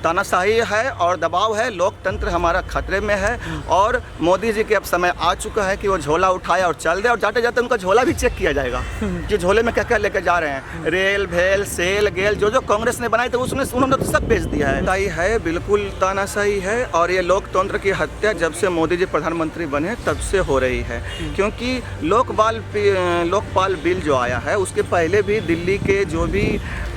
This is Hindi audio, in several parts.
तानाशाही है और दबाव है, लोकतंत्र हमारा खतरे में है। और मोदी जी के अब समय आ चुका है कि वो झोला उठाए और चल दे, और जाते जाते उनका झोला भी चेक किया जाएगा कि झोले में क्या क्या लेकर जा रहे हैं। रेल भेल सेल गेल जो जो कांग्रेस ने बनाए थे उन्होंने तो सब बेच दिया है। बिल्कुल तानाशाही है और ये लोकतंत्र की हत्या जब से मोदी जी प्रधानमंत्री बने तब से हो रही है। क्योंकि लोकपाल बिल जो आया है उसके पहले भी दिल्ली के जो भी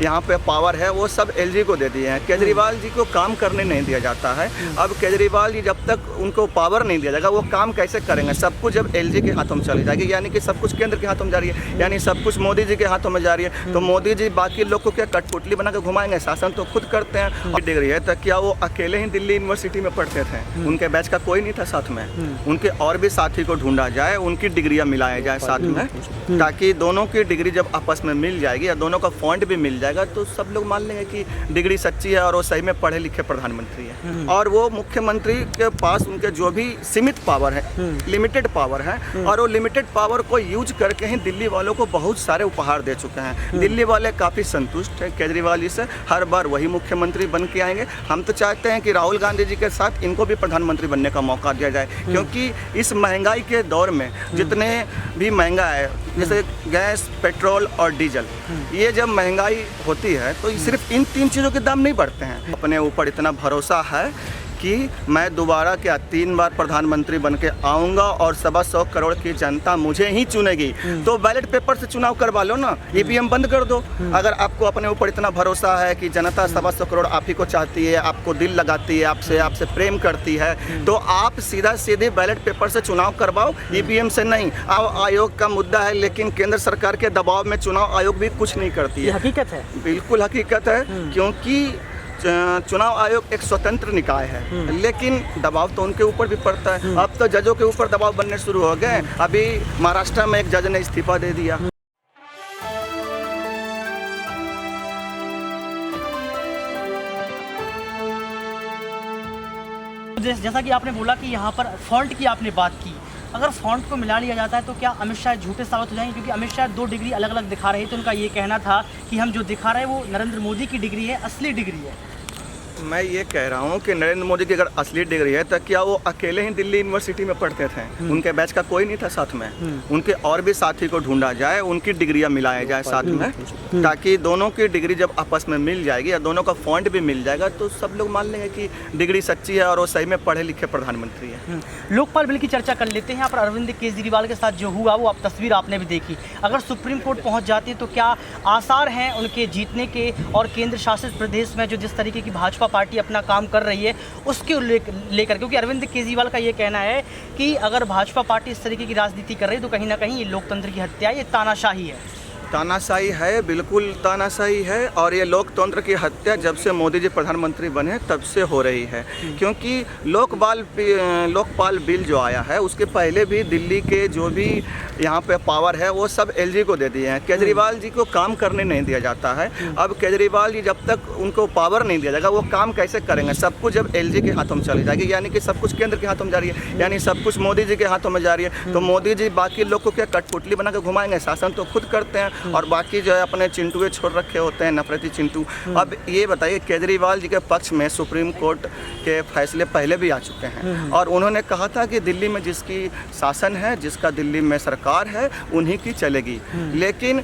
यहाँ पे पावर है वो सब एलजी को दे दिए हैं। केजरीवाल जी को काम करने नहीं दिया जाता है। अब केजरीवाल जी जब तक उनको पावर नहीं दिया जाएगा वो काम कैसे करेंगे? सब कुछ जब एलजी के हाथों में चली जाएगी, यानी कि सब कुछ केंद्र के हाथों में जा रही है, यानी सब कुछ मोदी जी के हाथों में जा रही है। तो मोदी जी बाकी लोग को क्या कठपुतली बना के घुमाएंगे? शासन तो खुद करते हैं। डिग्री है तो क्या वो अकेले ही दिल्ली यूनिवर्सिटी में पढ़ते थे? उनके बैच का कोई नहीं था साथ में। उनके और भी साथी को ढूंढा जाए, उनकी डिग्रियाँ मिलाया जाए साथ में, ताकि दोनों की डिग्री जब आपस में मिल जाएगी या दोनों का फंड भी मिल जाएगा तो सब लोग मान लेंगे कि डिग्री सच्ची है और वो सही में पढ़े लिखे प्रधानमंत्री है। और वो मुख्यमंत्री के पास उनके जो भी सीमित पावर है, लिमिटेड पावर है, और वो लिमिटेड पावर को यूज करके ही दिल्ली वालों को बहुत सारे उपहार दे चुके हैं। दिल्ली वाले काफ़ी संतुष्ट हैं केजरीवाल जी से, हर बार वही मुख्यमंत्री बन के आएंगे। हम तो चाहते हैं कि राहुल गांधी जी के साथ इनको भी प्रधानमंत्री बनने का मौका दिया जाए, क्योंकि इस महंगाई के दौर में जितने भी महंगा है, जैसे गैस, पेट्रोल और डीजल, ये जब महंगाई होती है तो सिर्फ इन तीन चीज़ों के दाम नहीं बढ़ते हैं। अपने ऊपर इतना भरोसा है कि मैं दोबारा क्या 3 बार प्रधानमंत्री बन के आऊँगा और 125 करोड़ की जनता मुझे ही चुनेगी। तो बैलेट पेपर से चुनाव करवा लो ना, ईवीएम बंद कर दो। अगर आपको अपने ऊपर इतना भरोसा है कि जनता 125 करोड़ आप ही को चाहती है, आपको दिल लगाती है, आपसे प्रेम करती है, तो आप सीधे बैलेट पेपर से चुनाव करवाओ, ईवीएम से नहीं। आयोग का मुद्दा है, लेकिन केंद्र सरकार के दबाव में चुनाव आयोग भी कुछ नहीं करती है। हकीकत है, बिल्कुल हकीकत है, क्योंकि चुनाव आयोग एक स्वतंत्र निकाय है, लेकिन दबाव तो उनके ऊपर भी पड़ता है। अब तो जजों के ऊपर दबाव बनने शुरू हो गए। अभी महाराष्ट्र में एक जज ने इस्तीफा दे दिया। जैसा कि आपने बोला कि यहाँ पर फॉन्ट की आपने बात की, अगर फॉन्ट को मिला लिया जाता है तो क्या अमित शाह झूठे साबित हो जाएंगे? क्योंकि अमित शाह 2 डिग्री अलग अलग दिखा रहे थे। उनका ये कहना था कि हम जो दिखा रहे हैं वो नरेंद्र मोदी की डिग्री है, असली डिग्री है। मैं ये कह रहा हूँ कि नरेंद्र मोदी की अगर असली डिग्री है तो क्या वो अकेले ही दिल्ली यूनिवर्सिटी में पढ़ते थे? उनके बैच का कोई नहीं था साथ में। उनके और भी साथी को ढूंढा जाए, उनकी डिग्रियाँ मिलाया जाए साथ में, ताकि दोनों की डिग्री जब आपस में मिल जाएगी या दोनों का फंड भी मिल जाएगा तो सब लोग मान लेंगे कि डिग्री सच्ची है और वो सही में पढ़े लिखे प्रधानमंत्री है। लोकपाल बिल की चर्चा कर लेते हैं। यहाँ पर अरविंद केजरीवाल के साथ जो हुआ वो आप तस्वीर आपने भी देखी। अगर सुप्रीम कोर्ट पहुँच जाती है तो क्या आसार हैं उनके जीतने के? और केंद्र शासित प्रदेश में जो जिस तरीके की भाजपा पार्टी अपना काम कर रही है उसके लेकर, क्योंकि अरविंद केजरीवाल का ये कहना है कि अगर भाजपा पार्टी इस तरीके की राजनीति कर रही है तो कहीं ना कहीं ये लोकतंत्र की हत्या, ये तानाशाही है। तानाशाही है, बिल्कुल तानाशाही है। और ये लोकतंत्र की हत्या जब से मोदी जी प्रधानमंत्री बने तब से हो रही है। क्योंकि लोकपाल बिल जो आया है उसके पहले भी दिल्ली के जो भी यहाँ पे पावर है वो सब एलजी को दे दिए हैं। केजरीवाल जी को काम करने नहीं दिया जाता है। अब केजरीवाल जी जब तक उनको पावर नहीं दिया जाएगा वो काम कैसे करेंगे? सब कुछ जब एलजी के हाथों में चली जाएगी, यानी कि सब कुछ केंद्र के हाथों में जा रही है, यानी सब कुछ मोदी जी के हाथों में जा रही है। तो मोदी जी बाकी लोग को क्या कठपुतली बना के घुमाएंगे? शासन तो खुद करते हैं और बाकी जो है अपने चिंटुए छोड़ रखे होते हैं, नफरती चिंटू। अब ये बताइए, केजरीवाल जी के पक्ष में सुप्रीम कोर्ट के फैसले पहले भी आ चुके हैं और उन्होंने कहा था कि दिल्ली में जिसकी शासन है, जिसका दिल्ली में सरकार है, उन्हीं की चलेगी। लेकिन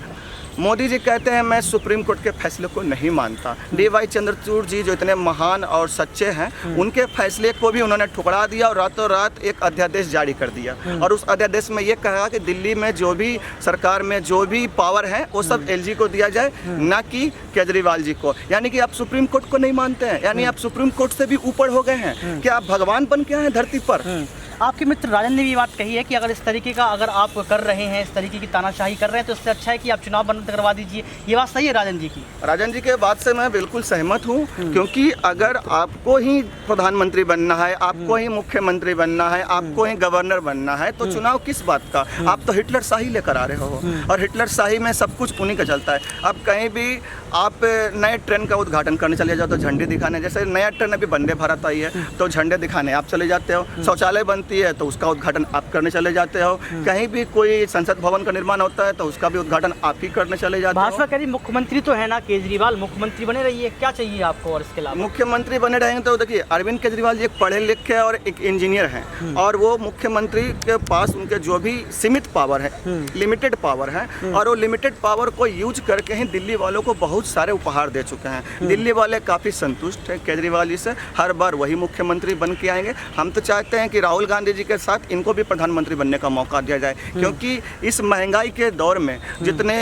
मोदी जी कहते हैं मैं सुप्रीम कोर्ट के फैसले को नहीं मानता। DY चंद्रचूड़ जी जो इतने महान और सच्चे हैं, उनके फैसले को भी उन्होंने ठुकरा दिया और रातों रात एक अध्यादेश जारी कर दिया। और उस अध्यादेश में ये कहा कि दिल्ली में जो भी सरकार में जो भी पावर है वो सब LG को दिया जाए, ना कि केजरीवाल जी को। यानी कि आप सुप्रीम कोर्ट को नहीं मानते हैं, यानी आप सुप्रीम कोर्ट से भी ऊपर हो गए हैं। क्या आप भगवान बन के आए हैं धरती पर? आपके मित्र राजन ने भी बात कही है कि अगर इस तरीके का अगर आप कर रहे हैं, इस तरीके की तानाशाही कर रहे हैं, तो इससे अच्छा है कि आप चुनाव बंद करवा दीजिए। ये बात सही है राजन जी की? राजन जी के बात से मैं बिल्कुल सहमत हूँ, क्योंकि अगर आपको ही प्रधानमंत्री बनना है, आपको ही मुख्यमंत्री बनना है, आपको ही गवर्नर बनना है, तो चुनाव किस बात का? आप तो हिटलर शाही लेकर आ रहे हो और हिटलर शाही में सब कुछ उन्हीं का चलता है। अब कहीं भी आप नए ट्रेन का उद्घाटन करने चले जाओ तो झंडे दिखाने, जैसे नया ट्रेन अभी वंदे भारत आई है तो झंडे दिखाने आप चले जाते हो। शौचालय बन बनती है तो उसका उद्घाटन आप करने चले जाते हो, कहीं भी कोई संसद भवन का निर्माण होता है तो उसका भी उद्घाटन आप ही करने चले जाते हो। भाजपा कह रही मुख्यमंत्री तो है ना केजरीवाल, मुख्यमंत्री बने रहिए, क्या चाहिए आपको? और इसके अलावा मुख्यमंत्री बने रहेंगे तो देखिए, अरविंद केजरीवाल जी एक पढ़े लिखे और एक इंजीनियर हैं, और वो मुख्यमंत्री के पास उनके जो भी सीमित पावर है, लिमिटेड पावर है, और वो लिमिटेड पावर को यूज करके ही दिल्ली वालों को बहुत सारे उपहार दे चुके हैं। दिल्ली वाले काफ़ी संतुष्ट हैं केजरीवाल जी से, हर बार वही मुख्यमंत्री बन के आएंगे। हम तो चाहते हैं कि राहुल गांधी जी के साथ इनको भी प्रधानमंत्री बनने का मौका दिया जाए, क्योंकि इस महंगाई के दौर में जितने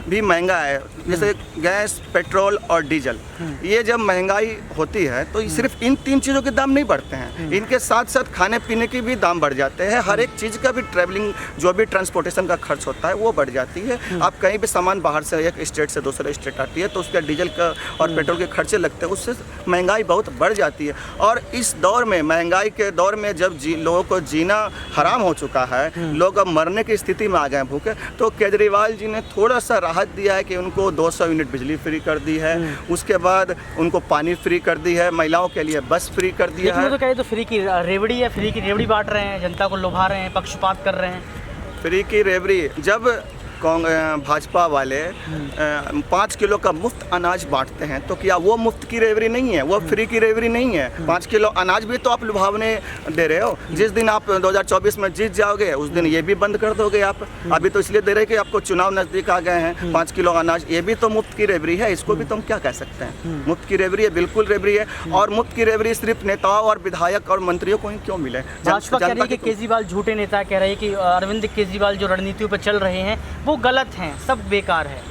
भी महंगा है, जैसे गैस, पेट्रोल और डीजल, ये जब महंगाई होती है तो सिर्फ इन 3 चीज़ों के दाम नहीं बढ़ते हैं, इनके साथ साथ खाने पीने की भी दाम बढ़ जाते हैं, हर एक चीज़ का भी ट्रैवलिंग जो भी ट्रांसपोर्टेशन का खर्च होता है वो बढ़ जाती है। आप कहीं भी सामान बाहर से एक स्टेट से दूसरे स्टेट आती है तो उसका डीजल का और पेट्रोल के खर्चे लगते हैं, उससे महंगाई बहुत बढ़ जाती है। और इस दौर में, महंगाई के दौर में, जब लोगों को जीना हराम हो चुका है, लोग अब मरने की स्थिति में आ गए हैं भूखे, तो केजरीवाल जी ने थोड़ा सा राहत दिया है कि उनको 200 यूनिट बिजली फ्री कर दी है, उसके बाद उनको पानी फ्री कर दी है, महिलाओं के लिए बस फ्री कर दिया है। तो कहे तो फ्री की रेवड़ी है, फ्री की रेवड़ी बांट रहे हैं, जनता को लुभा रहे हैं, पक्षपात कर रहे हैं। फ्री की रेवड़ी, जब भाजपा वाले 5 किलो का मुफ्त अनाज बांटते हैं तो क्या वो मुफ्त की रेवड़ी नहीं है, वो फ्री की रेवड़ी नहीं है? 5 किलो अनाज भी तो आप लुभावने दे रहे हो। जिस दिन आप 2024 में जीत जाओगे उस दिन ये भी बंद कर दोगे आप। अभी तो इसलिए दे रहे कि आपको चुनाव नज़दीक आ गए हैं। 5 किलो अनाज, ये भी तो मुफ्त की रेवड़ी है, इसको भी तो हम क्या कह सकते हैं? मुफ्त की रेवड़ी है, बिल्कुल रेवड़ी है। और मुफ्त की रेवड़ी सिर्फ नेताओं और विधायक और मंत्रियों को ही क्यों मिले? भाजपा कह रही है कि केजरीवाल झूठे नेता, कह रहे हैं कि अरविंद केजरीवाल जो रणनीतियों पर चल रहे हैं वो गलत हैं, सब बेकार है।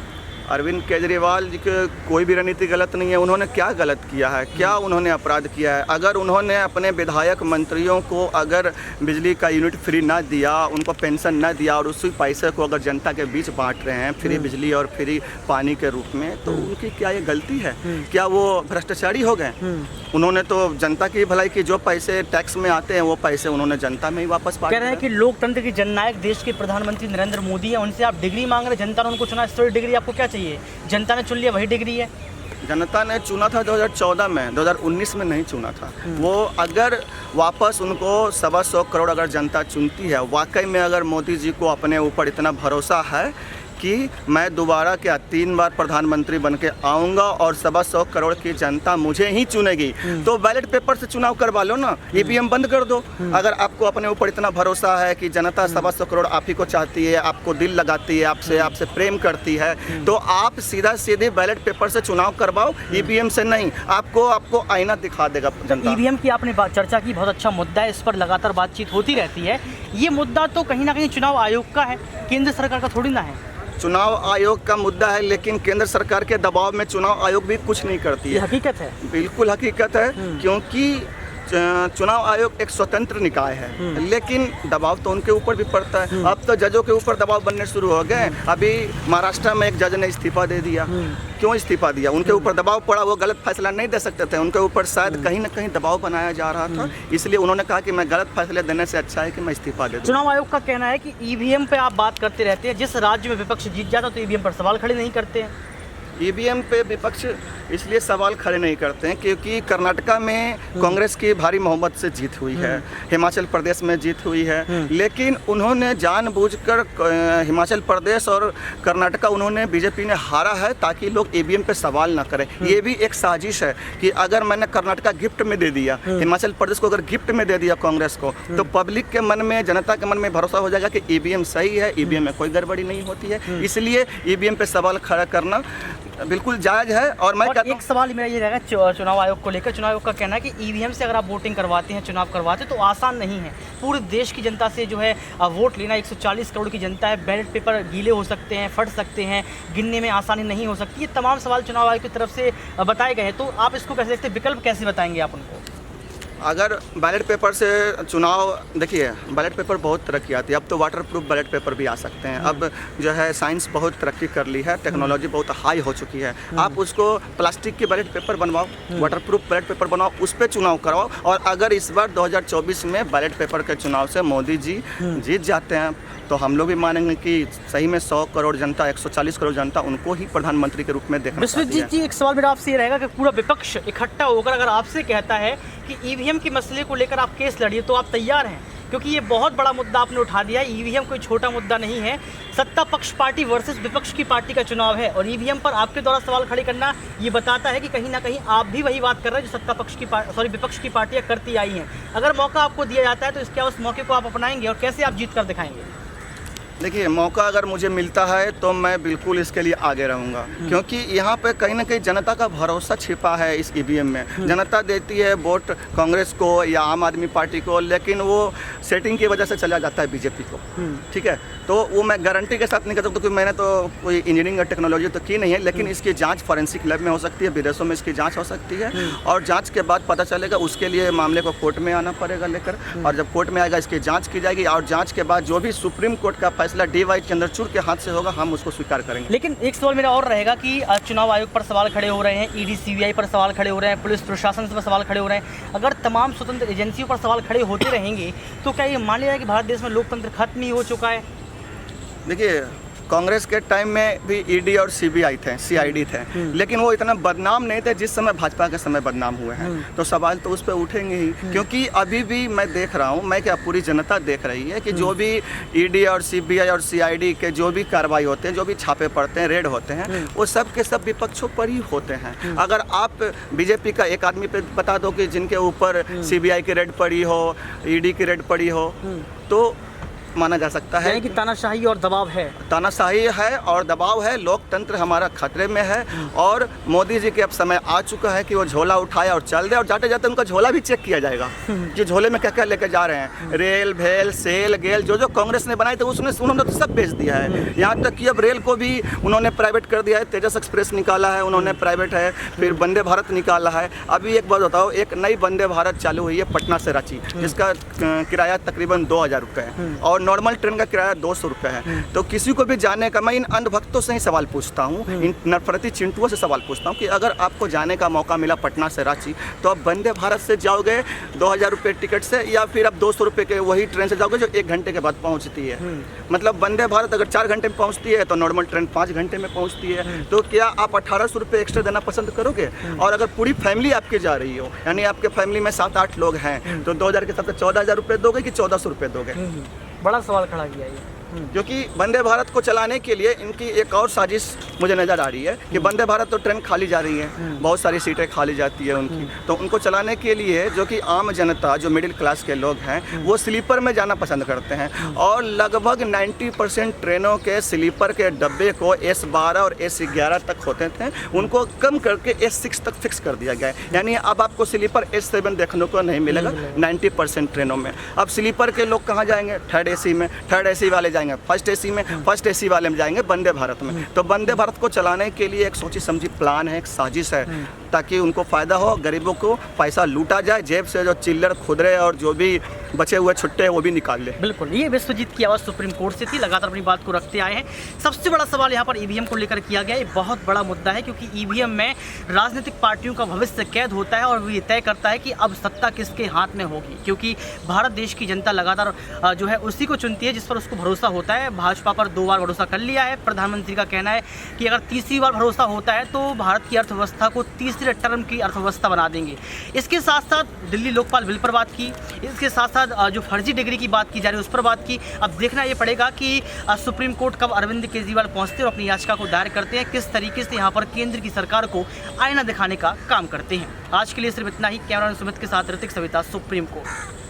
अरविंद केजरीवाल जी के कोई भी रणनीति गलत नहीं है। उन्होंने क्या गलत किया है, क्या उन्होंने अपराध किया है? अगर उन्होंने अपने विधायक मंत्रियों को अगर बिजली का यूनिट फ्री ना दिया, उनको पेंशन ना दिया, और उसी पैसे को अगर जनता के बीच बांट रहे हैं फ्री बिजली और फ्री पानी के रूप में, तो उनकी क्या ये गलती है? क्या वो भ्रष्टाचारी हो गए? उन्होंने तो जनता की भलाई की, जो पैसे टैक्स में आते हैं वो पैसे उन्होंने जनता में ही वापस बांट। कह रहे हैं कि लोकतंत्र के जननायक देश के प्रधानमंत्री नरेंद्र मोदी है, उनसे आप डिग्री मांग रहे हैं, जनता ने उनको चुना, इस डिग्री आपको क्या चाहिए? जनता ने चुन लिया, वही डिग्री है। जनता ने चुना था 2014 में, 2019 में नहीं चुना था। वो अगर वापस उनको 125 करोड़ अगर जनता चुनती है, वाकई में अगर मोदी जी को अपने ऊपर इतना भरोसा है कि मैं दोबारा क्या 3 बार प्रधानमंत्री बन के आऊँगा और 125 करोड़ की जनता मुझे ही चुनेगी, तो बैलेट पेपर से चुनाव करवा लो ना, ईवीएम बंद कर दो। अगर आपको अपने ऊपर इतना भरोसा है कि जनता 125 करोड़ आप ही को चाहती है, आपको दिल लगाती है, आपसे प्रेम करती है, तो आप सीधा सीधे बैलेट पेपर से चुनाव करवाओ, ईवीएम से नहीं। आपको आईना दिखा देगा जनता। ईवीएम की आपने चर्चा की, बहुत अच्छा मुद्दा है, इस पर लगातार बातचीत होती रहती है। ये मुद्दा तो कहीं ना कहीं चुनाव आयोग का है, केंद्र सरकार का थोड़ी ना है। चुनाव आयोग का मुद्दा है, लेकिन केंद्र सरकार के दबाव में चुनाव आयोग भी कुछ नहीं करती है। ये हकीकत है, बिल्कुल हकीकत है, क्योंकि चुनाव आयोग एक स्वतंत्र निकाय है, लेकिन दबाव तो उनके ऊपर भी पड़ता है। अब तो जजों के ऊपर दबाव बनने शुरू हो गए। अभी महाराष्ट्र में एक जज ने इस्तीफा दे दिया। क्यों इस्तीफा दिया? उनके ऊपर दबाव पड़ा, वो गलत फैसला नहीं दे सकते थे, उनके ऊपर शायद कहीं ना कहीं दबाव बनाया जा रहा था, इसलिए उन्होंने कहा कि मैं गलत फैसले देने से अच्छा है कि मैं इस्तीफा दे दूं। चुनाव आयोग का कहना है कि ईवीएम पे आप बात करते रहते हैं, जिस राज्य में विपक्ष जीत जाता तो ईवीएम पर सवाल खड़े नहीं करते हैं। ईवीएम पे विपक्ष इसलिए सवाल खड़े नहीं करते हैं क्योंकि कर्नाटका में कांग्रेस की भारी बहुमत से जीत हुई है, हिमाचल प्रदेश में जीत हुई है, लेकिन उन्होंने जानबूझकर हिमाचल प्रदेश और कर्नाटका उन्होंने बीजेपी ने हारा है ताकि लोग ईवीएम पे सवाल ना करें। ये भी एक साजिश है कि अगर मैंने कर्नाटका गिफ्ट में दे दिया, हिमाचल प्रदेश को अगर गिफ्ट में दे दिया कांग्रेस को, तो पब्लिक के मन में, जनता के मन में भरोसा हो जाएगा कि ईवीएम सही है, ईवीएम में कोई गड़बड़ी नहीं होती है। इसलिए ईवीएम पे सवाल खड़ा करना बिल्कुल जायज़ है। और मैं एक सवाल मेरा ये रहेगा चुनाव आयोग को लेकर। चुनाव आयोग का कहना है कि ईवीएम से अगर आप वोटिंग करवाते हैं, चुनाव करवाते हैं, तो आसान नहीं है। पूरे देश की जनता से जो है वोट लेना, 140 करोड़ की जनता है, बैलेट पेपर गीले हो सकते हैं, फट सकते हैं, गिनने में आसानी नहीं हो सकती। ये तमाम सवाल चुनाव आयोग की तरफ से बताए गए हैं, तो आप इसको कैसे देखते हैं? विकल्प कैसे बताएंगे आप उनको? अगर बैलेट पेपर से चुनाव, देखिए बैलेट पेपर बहुत तरक्की आती है, अब तो वाटर प्रूफ बैलेट पेपर भी आ सकते हैं। अब जो है साइंस बहुत तरक्की कर ली है, टेक्नोलॉजी बहुत हाई हो चुकी है। आप उसको प्लास्टिक के बैलेट पेपर बनवाओ, वाटर प्रूफ बैलेट पेपर बनाओ, उस पर चुनाव करवाओ। और अगर इस बार 2024 में बैलेट पेपर के चुनाव से मोदी जी जीत जाते हैं तो हम लोग भी मानेंगे कि सही में 100 करोड़ जनता, 140 करोड़ जनता उनको ही प्रधानमंत्री के रूप में देखना चाहती है। जी, एक सवाल मेरा आपसे ये रहेगा कि पूरा विपक्ष इकट्ठा होकर अगर आपसे कहता है कि ईवीएम के मसले को लेकर आप केस लड़िए, तो आप तैयार हैं? क्योंकि ये बहुत बड़ा मुद्दा आपने उठा दिया है। ईवीएम कोई छोटा मुद्दा नहीं है, सत्ता पक्ष पार्टी वर्सेस विपक्ष की पार्टी का चुनाव है और ईवीएम पर आपके द्वारा सवाल खड़े करना ये बताता है कि कहीं ना कहीं आप भी वही बात कर रहे हैं जो सत्ता पक्ष की विपक्ष की पार्टियां करती आई हैं। अगर मौका आपको दिया जाता है तो इसके उस मौके को आप अपनाएंगे और कैसे आप जीत कर दिखाएंगे? देखिए, मौका अगर मुझे मिलता है तो मैं बिल्कुल इसके लिए आगे रहूँगा, क्योंकि यहाँ पे कहीं ना कहीं जनता का भरोसा छिपा है इस ईवीएम में। जनता देती है वोट कांग्रेस को या आम आदमी पार्टी को, लेकिन वो सेटिंग की वजह से चला जाता है बीजेपी को। ठीक है, तो वो मैं गारंटी के साथ नहीं कह सकता, क्योंकि मैंने तो कोई इंजीनियरिंग या टेक्नोलॉजी तो की नहीं है, लेकिन इसकी जाँच फॉरेंसिक लैब में हो सकती है, विदेशों में इसकी जाँच हो सकती है और जाँच के बाद पता चलेगा। उसके लिए मामले को कोर्ट में आना पड़ेगा लेकर, और जब कोर्ट में आएगा इसकी जाँच की जाएगी और जाँच के बाद जो भी सुप्रीम कोर्ट का फैसला DY चंद्रचूड़ के हाथ से होगा, हम उसको स्वीकार करेंगे। लेकिन एक सवाल मेरा और रहेगा कि चुनाव आयोग पर सवाल खड़े हो रहे हैं, ED CBI पर सवाल खड़े हो रहे हैं, पुलिस प्रशासन पर सवाल खड़े हो रहे हैं। अगर तमाम स्वतंत्र एजेंसियों पर सवाल खड़े होते रहेंगे तो क्या ये मान लिया जाए कि भारत देश में लोकतंत्र खत्म ही हो चुका है? देखिए, कांग्रेस के टाइम में भी ED और CBI थे, CID थे, लेकिन वो इतना बदनाम नहीं थे जिस समय भाजपा के समय बदनाम हुए हैं। तो सवाल तो उस पर उठेंगे ही, क्योंकि अभी भी मैं देख रहा हूँ, मैं क्या पूरी जनता देख रही है कि जो भी ED और CBI और CID के जो भी कार्रवाई होते हैं, जो भी छापे पड़ते हैं, रेड होते हैं, वो सब के सब विपक्षों पर ही होते हैं। अगर आप बीजेपी का एक आदमी पे बता दो कि जिनके ऊपर CBI की रेड पड़ी हो, ED की रेड पड़ी हो, तो माना जा सकता है कि तानाशाही और दबाव है। तानाशाही है और दबाव है, लोकतंत्र हमारा खतरे में है। और मोदी जी के अब समय आ चुका है कि वो झोला उठाए और चल दे, और जाते जाते उनका झोला भी चेक किया जाएगा कि झोले में क्या क्या लेके जा रहे हैं। रेल, भेल, सेल, गेल, जो जो कांग्रेस ने बनाए थे उन्होंने तो सब बेच दिया है। यहाँ तक कि अब रेल को भी उन्होंने प्राइवेट कर दिया है। तेजस एक्सप्रेस निकाला है उन्होंने, प्राइवेट है। फिर वंदे भारत निकाला है। अभी एक बात बताओ, एक नई वंदे भारत चालू हुई है पटना से रांची, जिसका किराया तकरीबन 2000 रुपये है और नॉर्मल ट्रेन का किराया 200 रुपये है। तो किसी को भी जाने का, मैं इन अंधभक्तों से ही सवाल पूछता हूँ, इन नफरती चिंटुओं से सवाल पूछता हूँ कि अगर आपको जाने का मौका मिला पटना से रांची, तो आप वंदे भारत से जाओगे 2000 रुपये टिकट से, या फिर आप 200 रुपये के वही ट्रेन से जाओगे जो 1 घंटे के बाद पहुँचती है। मतलब वंदे भारत अगर 4 घंटे में पहुँचती है तो नॉर्मल ट्रेन 5 घंटे में पहुँचती है। तो क्या आप 1800 रुपये एक्स्ट्रा देना पसंद करोगे? और अगर पूरी फैमिली आपकी जा रही हो, यानी आपके फैमिली में 7-8 लोग हैं, तो 2000 के साथ 14,000 रुपये दोगे कि 1400 रुपये दोगे? बड़ा सवाल खड़ा किया ये। क्योंकि वंदे भारत को चलाने के लिए इनकी एक और साजिश मुझे नज़र आ रही है कि वंदे भारत तो ट्रेन खाली जा रही है, बहुत सारी सीटें खाली जाती है उनकी, तो उनको चलाने के लिए जो कि आम जनता, जो मिडिल क्लास के लोग हैं, वो स्लीपर में जाना पसंद करते हैं। और लगभग 90% ट्रेनों के स्लीपर के डब्बे को S12 और S11 तक होते थे, उनको कम करके S6 तक फिक्स कर दिया गया है। यानी अब आपको स्लीपर S7 देखने को नहीं मिलेगा 90% ट्रेनों में। अब स्लीपर के लोग कहाँ जाएंगे? थर्ड AC में। थर्ड AC वाले जाएंगे फर्स्ट AC में, फर्स्ट AC वाले में जाएंगे वंदे भारत में। तो वंदे भारत को चलाने के लिए एक सोची समझी प्लान है, एक साजिश है, ताकि उनको फ़ायदा हो, गरीबों को पैसा लूटा जाए, जेब से जो चिल्लर खुदरे और जो भी बचे हुए छुट्टे वो भी निकाल ले। बिल्कुल, ये विश्वजीत की आवाज़ सुप्रीम कोर्ट से थी, लगातार अपनी बात को रखते आए हैं। सबसे बड़ा सवाल यहाँ पर EVM को लेकर किया गया, ये बहुत बड़ा मुद्दा है, क्योंकि EVM में राजनीतिक पार्टियों का भविष्य कैद होता है और वो ये तय करता है कि अब सत्ता किसके हाथ में होगी, क्योंकि भारत देश की जनता लगातार जो है उसी को चुनती है जिस पर उसको भरोसा होता है। भाजपा पर 2 बार भरोसा कर लिया है। प्रधानमंत्री का कहना है कि अगर तीसरी बार भरोसा होता है तो भारत की अर्थव्यवस्था को तीसरे टर्म की अर्थव्यवस्था बना देंगे। इसके साथ साथ दिल्ली लोकपाल बिल पर बात की, इसके साथ साथ जो फर्जी डिग्री की बात की जा रही है उस पर बात की। अब देखना ये पड़ेगा कि सुप्रीम कोर्ट कब अरविंद केजरीवाल पहुंचते हैं और अपनी याचिका को दायर करते हैं, किस तरीके से यहाँ पर केंद्र की सरकार को आईना दिखाने का काम करते हैं। आज के लिए सिर्फ इतना ही। कैमरा सुमित के साथ ऋतिक सविता, सुप्रीम कोर्ट।